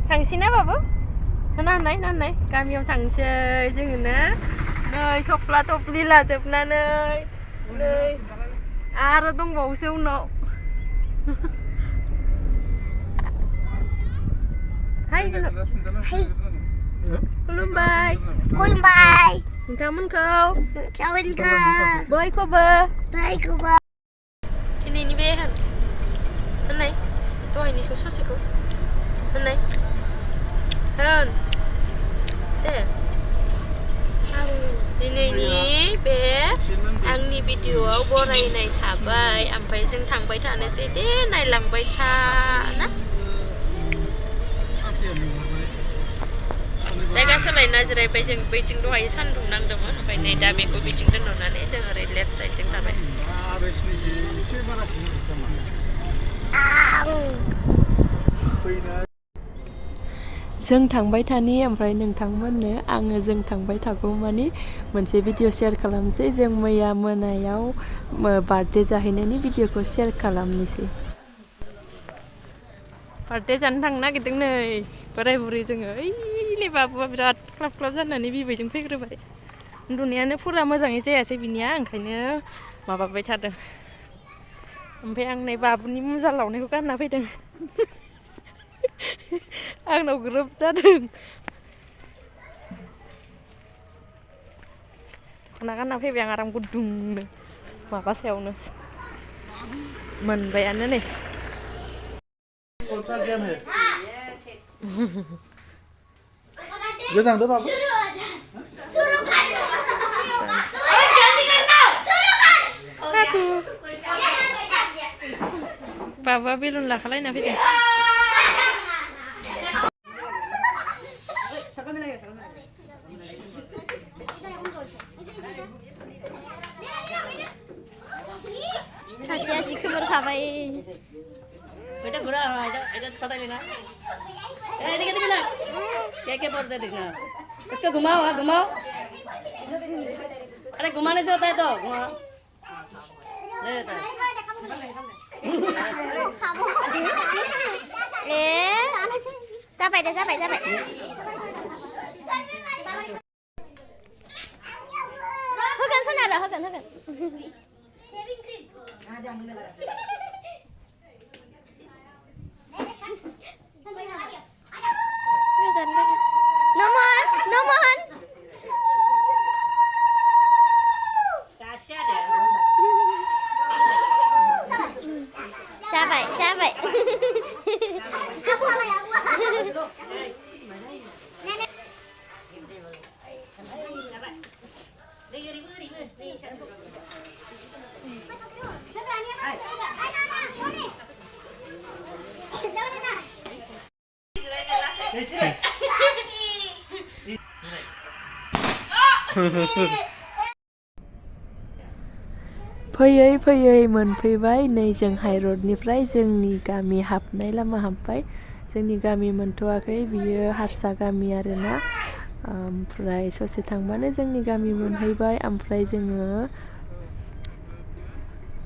थांसैना बाबु नायनाय गामियाव थांसै जोङो ना नै थफ्ला थफ्लि लाजोबनानै नै आरो दंबावोसो उनाव हाय खुलुमबाय नोंथांमोनखौ बयखौबो दिनैनि बे होननाय दहायनिखौ ससेखौ होननाय होन दे दिनैनि बे आंनि भिडिअआव बरायनाय थाबाय ओमफ्राय जों थांबाय थानोसै दे नायलांबाय था ना जायगा सोलायना जिरायबाय जों बैथिं दहाय सान्दुं नांदोंमोन ओमफ्राय नै दा बेखौ बिथिं दोनहरनानै जों ओरै लेफ्ट साइडजों थाबाय जों थांबाय थानि ओमफ्राय नोंथांमोननो आङो जों थांबाय थागौ मानि मोनसे भिडिअ शेयार खालामनोसै जों मैया मोनायाव बार्थडे जाहैनायनि भिडिअखौ शेयार खालामनोसै बार्थडे जानो थांनो नागिरदों नै बोराय बुरै जोङो ओइले बाबुआ बिराद ख्लाब ख्लाब जानानै बिबैजों फैग्रोबाय उन्दुनायानो फुरा मोजाङै जायासै बिनिया ओंखायनो माबाबाय थादों ओमफ्राय आं नै बाबुनि मुजा लावनायखौ गानना फैदों आंनाव ग्रोब जादों गानना फैबाय आं आराम गुदुंनो माबा सायावनो मोनबायानो नै गोजांदो बाबु बाबुआ बेलुन लाखालायना फैदों सासेया जि खोमोर खाबाय बेटा घुरा इधर पता लेना ए देख देख ना क्या बोलते देखना इसको घुमाओ हाँ घुमाओ अरे घुमाने से होता है तो घुमाओ नहीं होता है जाबाय होगोन सोनारो होगोन नमन जाबाय फैयै मोनफैबाय नै जों हाइरडनिफ्राय जोंनि गामि हाबनाय लामा हाबबाय जोंनि गामि मोनथ'वाखै बियो हारसा गामि आरोना ओमफ्राय ससे थांबानो जोंनि गामि मोनहैबाय ओमफ्राय जोङो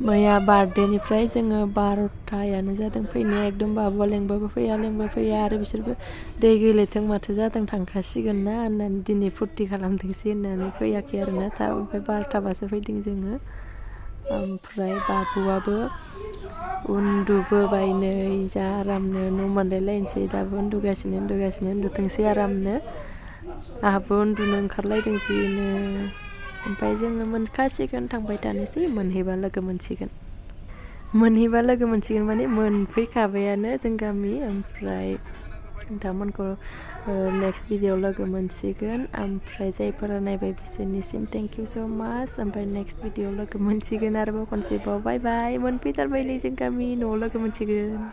मैया बार्थडेनिफ्राय जोङो 12थायानो जादों फैनाया एकदम बाबुआ लेंबाबो फैया आरो बिसोरबो दै गैलायथों माथो जादों थांखासिगोन ना होननानै दिनै फुरथि खालामथोंसै होननानै फैयाखै आरोना ओमफ्राय 12थाबासो फैदों जोङो ओमफ्राय बाबुआबो उन्दुबोबाय नै जा आरामनो न' मोनलायलायनोसै दाबो उन्दुगासिनो उन्दुथोंसै आरामनो आंहाबो उन्दुनो ओंखारलायदोंसैनो ओमफ्राय जोङो मोनखासिगोन थांबाय थानोसै मोनहैबा लोगो मोनसिगोन माने मोनफैखाबायानो जों गामि ओमफ्राय नोंथांमोनखौ नेक्स्ट भिडिअ लोगो मोनसिगोन ओमफ्राय जायफोरा नायबाय बिसोरनिसिम थेंक इउ स' माच ओमफ्राय नेक्स्ट भिडिअ लोगो मोनसिगोन आरोबाव खनसेबाव बाय बाय मोनफैथारबायलै जों गामि न'आव लोगो मोनसिगोन।